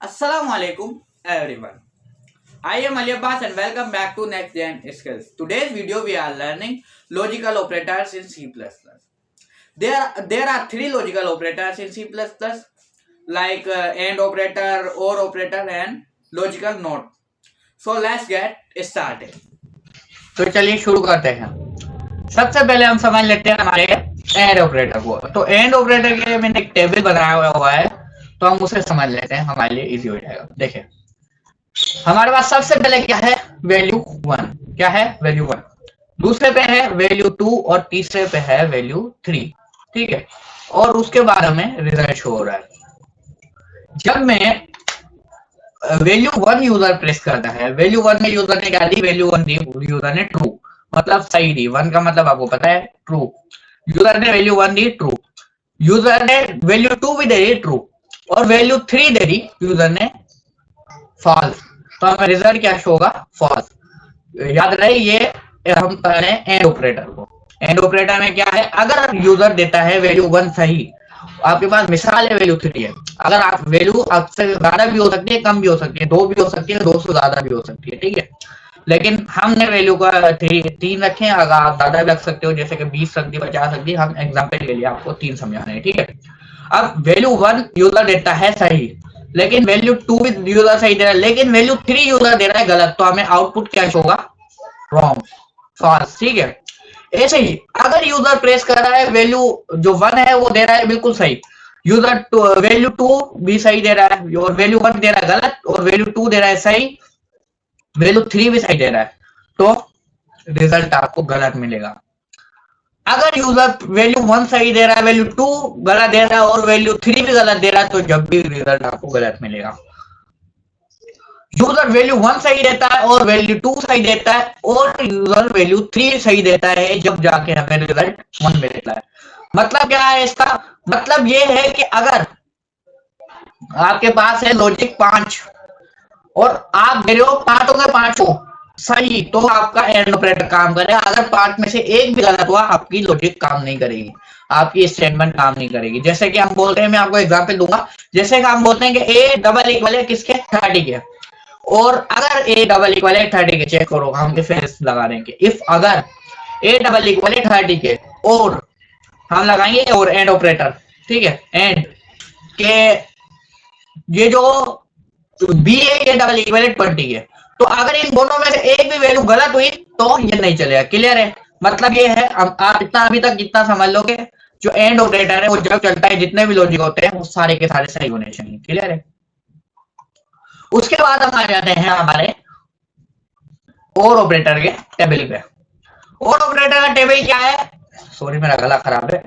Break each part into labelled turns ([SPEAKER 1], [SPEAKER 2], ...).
[SPEAKER 1] Assalamu alaikum everyone. I am Ali Abbas and welcome back to Next Gen Skills. Today's video we are learning logical operators in C++. There are three logical operators in C++ like AND operator, OR operator and logical NOT. So let's get started. तो चलिए शुरू करते हैं। सबसे पहले हम समझ लेते हैं हमारे एंड ऑपरेटर को। तो एंड ऑपरेटर के लिए मैंने एक टेबल बनाया हुआ है, तो हम उसे समझ लेते हैं, हमारे लिए इजी हो जाएगा। देखिए हमारे पास सबसे पहले क्या है, वैल्यू 1। क्या है, वैल्यू 1। दूसरे पे है वैल्यू 2 और तीसरे पे है वैल्यू 3। ठीक है, और उसके बाद हमें रिजल्ट शो हो रहा है। जब मैं वैल्यू 1 यूजर प्रेस करता है, वैल्यू 1 में यूजर ने क्या दी, वैल्यू 1 दी यूजर ने ट्रू, मतलब सही दी। 1 का मतलब आपको पता है ट्रू। यूजर ने वैल्यू 1 दी ट्रू, यूजर ने वैल्यू 2 भी दे दी ट्रू, और वैल्यू 3 दे दी यूजर ने फॉल्स। तो हमें रिजल्ट क्या शो होगा, फॉल्स। याद रहे ये हम पढ़े एंड ऑपरेटर को। एंड ऑपरेटर में क्या है, अगर यूजर देता है वैल्यू 1 सही, आपके पास मिसाल है वैल्यू 3 है। अगर आप वैल्यू आपसे ज्यादा भी हो सकती है, कम भी हो सकती है, 2 भी हो सकती है, 2 से ज्यादा भी हो सकती है। ठीक है, लेकिन हमने वैल्यू का 3 रखे हैं। अगर आप ज्यादा भी रख सकते हो, जैसे कि 20 रख दी, 50 रख दी, हम एग्जाम्पल के लिए आपको 3 समझाने हैं। ठीक है, अब वैल्यू 1 यूजर देता है सही, लेकिन वैल्यू 2 भी यूजर सही दे रहा है, लेकिन वैल्यू 3 यूजर दे रहा है गलत। तो हमें आउटपुट क्या होगा, रॉन्ग, फॉल्स। ठीक है, ऐसे ही अगर यूजर प्रेस कर रहा है, वैल्यू जो 1 है वो दे रहा है बिल्कुल सही, यूजर वैल्यू 2 भी सही दे रहा है, और वैल्यू 1 दे रहा है गलत, और वैल्यू 2 दे रहा है सही, वैल्यू 3 भी सही दे रहा है, तो रिजल्ट आपको गलत मिलेगा। अगर यूजर वैल्यू 1 सही दे रहा है, वैल्यू 2 गलत दे रहा है, और वैल्यू 3 भी गलत दे रहा है, तो जब भी रिजल्ट आपको गलत मिलेगा। यूजर वैल्यू 1 सही देता है और वैल्यू 2 सही देता है, और यूजर वैल्यू 3 सही देता है, जब जाके हमें रिजल्ट 1 मिलता है। मतलब क्या है इसका, मतलब ये है कि अगर आपके पास है लॉजिक 5 और आप दे रहे हो पांचों के पांचों सही, तो आपका एंड ऑपरेटर काम करेगा। अगर 5 में से एक भी गलत हुआ, आपकी लॉजिक काम नहीं करेगी, आपकी स्टेटमेंट काम नहीं करेगी। जैसे कि हम बोलते हैं, मैं आपको एग्जांपल दूंगा, जैसे कि हम बोलते हैं कि ए डबल इक्वल है किसके, 30 के, और अगर ए डबल इक्वल है 30 के, चेक करो, हम इफ लगा देंगे, इफ अगर ए डबल इक्वल है 30 के, और हम लगाएंगे और एंड ऑपरेटर। ठीक है, एंड के ये जो बी है ये डबल इक्वल है 20 के, तो अगर इन दोनों में से एक भी वैल्यू गलत हुई तो ये नहीं चलेगा। क्लियर है, मतलब ये है, आप इतना अभी तक जितना समझ लोगे, जो एंड ऑपरेटर है वो जब चलता है, जितने भी लॉजिक होते हैं वो सारे के सारे सही होने चाहिए। क्लियर है, उसके बाद हम आ जाते हैं हमारे और ऑपरेटर के टेबल पे। और ऑपरेटर का टेबल क्या है, सॉरी मेरा गला खराब है।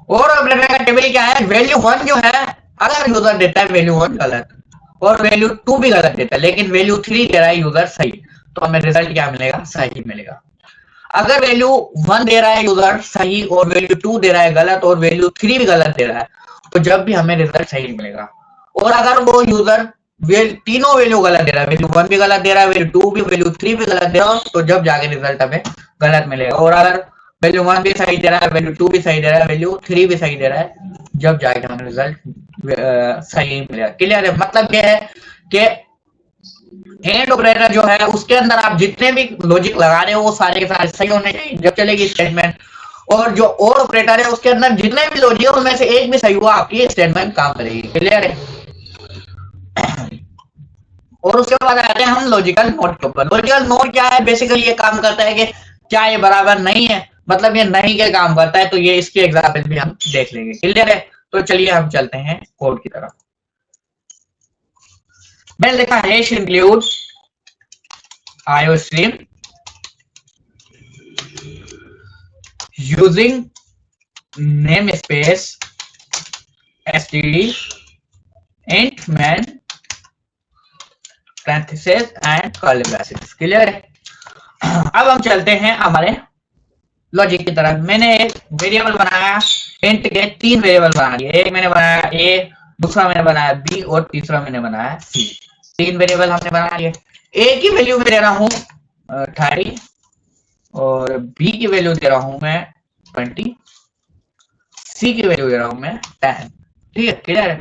[SPEAKER 1] और ऑपरेटर का टेबल क्या है, वैल्यू 1 जो है, अगर यूजर देता है वैल्यू 1 गलत, और वैल्यू 2 भी गलत देता है, लेकिन वैल्यू 3 दे रहा है यूजर सही, तो हमें रिजल्ट क्या मिलेगा, सही मिलेगा। अगर वैल्यू 1 दे रहा है यूजर सही, और वैल्यू 2 दे रहा है गलत, और वैल्यू 3 भी गलत दे रहा है, तो जब भी हमें रिजल्ट सही मिलेगा। और अगर वो यूजर तीनों वैल्यू गलत दे रहा है, वैल्यू 1 भी गलत दे रहा है, वैल्यू 2 भी, वैल्यू 3 भी गलत दे रहा है, तो जब जाके रिजल्ट हमें गलत मिलेगा। और अगर वैल्यू 1 भी सही दे रहा है, वैल्यू 2 भी सही दे रहा है, वैल्यू 3 भी सही दे रहा है, जब जाके हमें रिजल्ट सही मिलेगा। क्लियर है, मतलब ये है कि एंड ऑपरेटर जो है उसके अंदर आप जितने भी लॉजिक लगा रहे हो वो सारे के सारे सही होने चाहिए, जब चलेगी स्टेटमेंट। और जो और ऑपरेटर है उसके अंदर जितने भी लॉजिक है उनमें से एक भी सही हुआ, आपकी स्टेटमेंट काम करेगी। क्लियर है, और उसके बाद आते हैं हम लॉजिकल नोट के ऊपर। लॉजिकल नोट क्या है, बेसिकली ये काम करता है कि क्या ये बराबर नहीं है, मतलब ये नहीं के काम करता है, तो ये इसकी एग्जाम्पल भी हम देख लेंगे। क्लियर है, तो चलिए हम चलते हैं कोड की तरफ। मैंने लिखा है include IOStream using namespace std int main parentheses and curly braces। Clear है, अब हम चलते हैं हमारे लॉजिक की तरफ। मैंने एक वेरिएबल बनाया, इंट के 3 वेरिएबल बना लिए, एक मैंने बनाया a, दूसरा मैंने बनाया b, और तीसरा मैंने बनाया c। 3 वेरिएबल हमने बना लिए। a की वैल्यू में दे रहा हूं 30, और b की वैल्यू दे रहा हूं मैं 20, c की वैल्यू दे रहा हूं मैं 10। ठीक है, क्लियर है।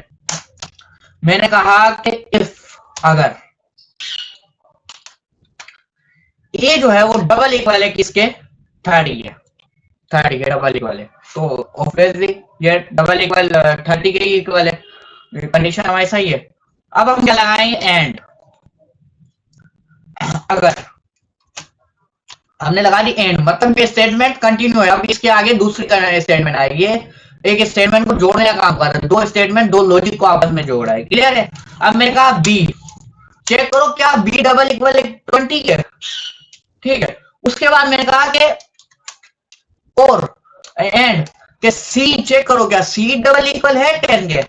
[SPEAKER 1] मैंने कहा कि इफ, अगर ए जो है वो डबल इक्वल है किसके, 30 है, 30 के डबल इक्वल है, तो ऑब्वियसली ये डबल इक्वल 30 के इक्वल है, कंडीशन हमारी सही है। अब हम क्या लगाएंगे, एंड। अगर हमने लगा दी एंड, मतलब ये स्टेटमेंट कंटिन्यू है, अब इसके आगे दूसरी स्टेटमेंट आएगी, एक स्टेटमेंट को जोड़ने का काम कर रहा है, दो स्टेटमेंट दो लॉजिक को आपस में जोड़ रहा है, क्लियर है। अब मैंने कहा बी, चेक करो क्या बी डबल इक्वल 20 है, ठीक है। उसके बाद मैंने कहा कि और एंड के सी, चेक करो क्या सी डबल इक्वल है 10 के,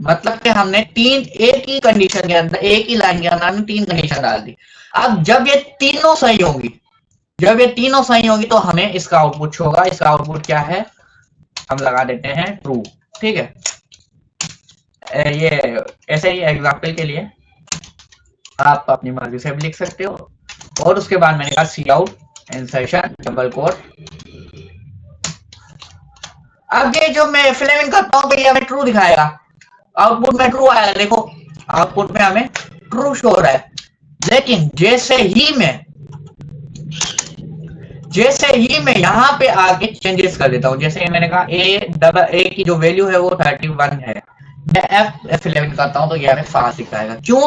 [SPEAKER 1] मतलब कि हमने तीन एक ही कंडीशन के अंदर, एक ही लाइन के अंदर हमने तीन कंडीशन डाल दी। अब जब ये तीनों सही होंगी, जब ये तीनों सही होंगी तो हमें इसका आउटपुट होगा, इसका आउटपुट क्या है, हम लगा देते हैं ट्रू, ठीक है। ये ऐसे ही एग्जांपल के लिए आप अपनी मर्जी से भी लिख सकते हो। और उसके बाद मैंने कहा सी आउट इंसर्शन डबल कोट। अब ये जो मैं F11 करता हूं तो ये हमें ट्रू दिखाएगा, आउटपुट में ट्रू आएगा, देखो आउटपुट में हमें ट्रू शो हो रहा है। लेकिन जैसे ही मैं यहाँ पे आके चेंजेस कर देता हूँ, जैसे मैंने कहा ए की जो वैल्यू है वो 31 है, मैं F11 करता हूँ तो ये हमें फाल्स दिखाएगा। क्यों,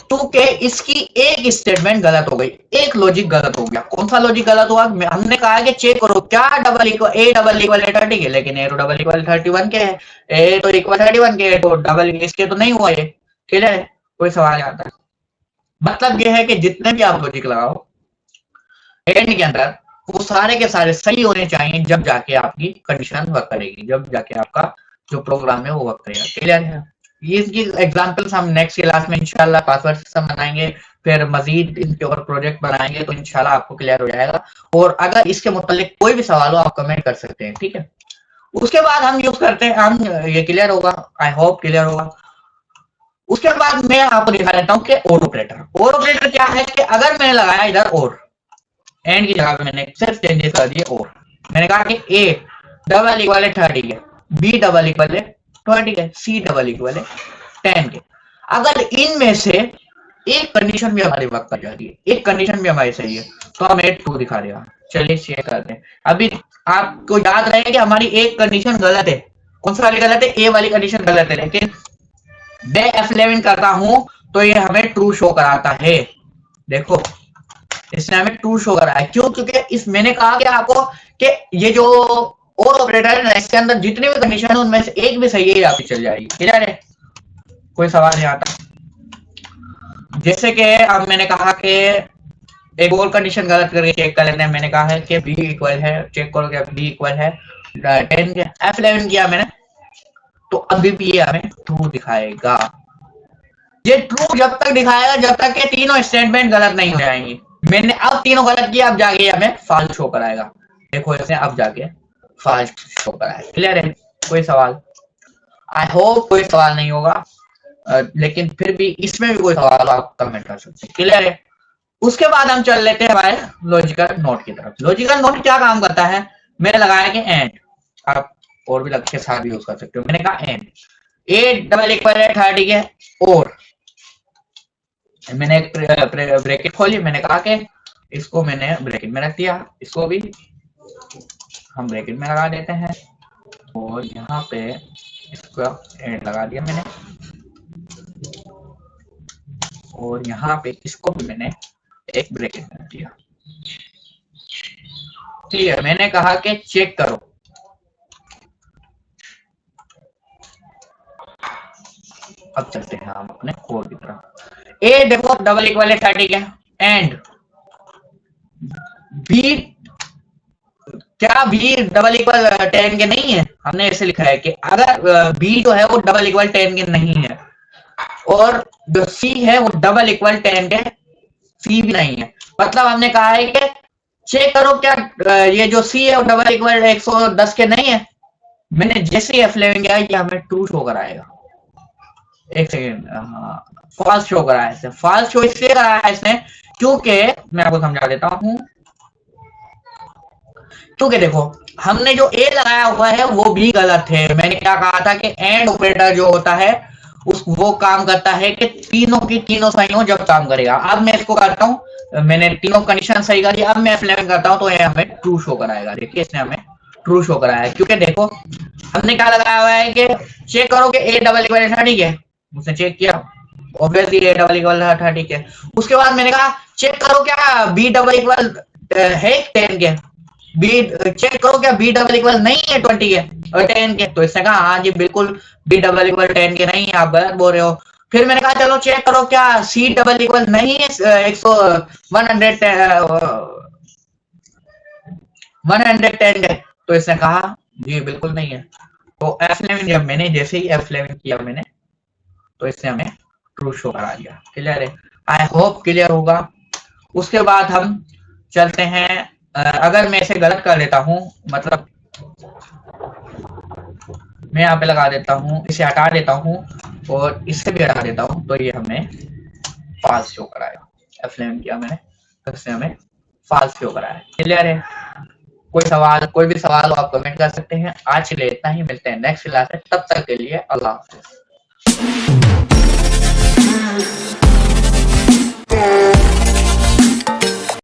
[SPEAKER 1] क्योंकि इसकी एक स्टेटमेंट गलत हो गई, एक लॉजिक गलत हो गया। कौन सा लॉजिक गलत हुआ, हमने कहा कि चेक करो क्या double equal A double equal 30 के, लेकिन ए तो डबल इक्वल 31 के है, ए तो इक्वल 31 के है, तो डबल इसके तो नहीं हुआ ये, ठीक है। कोई सवाल आता है, मतलब ये है कि जितने भी आप लॉजिक लगाओ एंड के अंदर वो सारे के सारे सही होने चाहिए, जब जाके आपकी कंडीशन वर्क करेगी, जब जाके आपका जो प्रोग्राम है वो वर्क करेगा, क्लियर है। इसकी एग्जांपल्स हम नेक्स्ट क्लास में इंशाल्लाह पासवर्ड सिस्टम बनाएंगे, फिर मजीद इनके ऊपर प्रोजेक्ट बनाएंगे, तो इंशाल्लाह आपको क्लियर हो जाएगा। और अगर इसके मुतालिक कोई भी सवाल हो आप कमेंट कर सकते हैं, ठीक है। उसके बाद हम यूज करते हैं, हम ये क्लियर होगा, आई होप क्लियर होगा। उसके बाद मैं आपको दिखा देता हूँ कि और ऑपरेटर क्या है, कि अगर मैंने लगाया इधर और एंड की जगह पे मैंने सिर्फ चेंजेस कर दिए, और मैंने कहा कि ए डबल इक्वल है 30 के, बी डबल इक्वल है 20 के, सी डबल इक्वल है 10 के। अगर इनमें से एक कंडीशन भी हमारी वर्क कर जाती है, एक कंडीशन भी हमारी सही है, तो हमें ट्रू दिखा देगा। चलिए चेक करते हैं। अभी आपको याद रहे कि हमारी एक कंडीशन गलत है, कौन सी वाली गलत है, ए वाली कंडीशन गलत है, लेकिन मैं F11 करता हूं तो ये हमें ट्रू शो कराता है। देखो इसने हमें ट्रू शो करा है, क्यों, क्योंकि इस मैंने कहा कि आपको कि ये जो और ऑपरेटर है ना, इसके अंदर जितनी भी कंडीशन है उनमें से एक भी सही है, आपकी चल जाएगी, क्लियर है, कोई सवाल नहीं आता। जैसे कि अब मैंने कहा कि एक और कंडीशन गलत करके चेक कर लेते हैं, मैंने कहा है कि बी इक्वल है, चेक करो क्या बी इक्वल है 10 के, F11 किया मैंने, तो अभी भी ये हमें ट्रू दिखाएगा। ये ट्रू जब तक दिखाएगा जब तक के तीनों स्टेटमेंट गलत नहीं हो जाएंगी। मैंने अब तीनों गलत किया, अब जाके हमें फाल्स शो कराएगा, देखो इसने अब जाके फाल्स शो कराएगा, क्लियर है, कोई सवाल, आई होप कोई सवाल नहीं होगा, लेकिन फिर भी इसमें भी कोई सवाल आप कमेंट कर सकते हैं, क्लियर है। उसके बाद हम चल लेते हैं हमारे लॉजिकल नोट की तरफ। लॉजिकल नोट क्या काम करता है, मैंने लगाया कि एंड, आप और भी लग के साथ भी यूज कर सकते हो। मैंने कहा एंड ए डबल इक्वल है 30 के, और मैंने एक ब्रैकेट खोली, मैंने कहा कि इसको मैंने ब्रैकेट में रख दिया, इसको भी हम ब्रैकेट में लगा देते हैं, और यहाँ पे इसका एंड लगा दिया मैंने, और यहाँ पे इसको भी मैंने एक ब्रैकेट में रख दिया, ठीक है। मैंने कहा कि चेक करो, अब चलते हैं हम अपने कोड की तरफ। ए देखो डबल इक्वल है 30 के, एंड बी, क्या बी डबल इक्वल 10 के नहीं है, हमने ऐसे लिखा है कि अगर बी जो है वो डबल इक्वल 10 के नहीं है, और जो सी है वो डबल इक्वल 10 के सी भी नहीं है, मतलब हमने कहा है कि चेक करो क्या ये जो सी है वो डबल इक्वल 110 के नहीं है। मैंने जैसे ही F11 किया ये हमें ट्रू शो कराएगा, एक सेकेंड, फॉल्स शो कराया है, फॉल्स शो इसलिए कराया है इसने क्योंकि मैं आपको समझा देता हूं, क्योंकि देखो हमने जो ए लगाया हुआ है वो भी गलत है। मैंने क्या कहा था कि एंड ऑपरेटर जो होता है वो काम करता है कि तीनों की तीनों सही हो जब काम करेगा। अब मैं इसको करता हूँ, मैंने तीनों कंडीशन सही कर दिया, अब मैं F11 करता हूँ तो ये हमें ट्रू शो कराएगा। देखिए इसने हमें ट्रू शो कराया है, क्योंकि देखो हमने क्या लगाया हुआ है कि चेक करो कि ए डबल इक्वल था, ठीक है, उसने चेक किया, ऑब्वियसली ए डबल इक्वल था, ठीक है। उसके बाद मैंने कहा चेक करो क्या बी डबल इक्वल है 10 के, बी चेक करो क्या बी डबल इक्वल नहीं है 20 के और 10 के। तो इसने कहा हाँ जी बिल्कुल बी डबल इक्वल 10 के नहीं है, आप गलत बोल रहे हो। फिर मैंने कहा चलो चेक करो क्या सी डबल इक्वल नहीं है 110 के। तो इसने कहा जी बिल्कुल नहीं है। तो F11 जब मैंने जैसे ही F11 किया मैंने, तो इसने हमें ट्रू शो करा दिया। क्लियर है? आई होप क्लियर होगा। उसके बाद हम चलते हैं, अगर मैं इसे गलत कर लेता हूं, मतलब मैं यहाँ पे लगा देता हूँ, इसे हटा देता हूँ और इससे भी हटा देता हूँ, तो ये हमें फॉल्स शो कराएगा। F11 किया मैंने तो इसने हमें फॉल्स शो कराया। क्लियर है? कोई भी सवाल हो आप कमेंट कर सकते हैं। आज के लिए इतना ही, मिलते हैं नेक्स्ट क्लास में, तब तक के लिए अल्लाह हाफिज।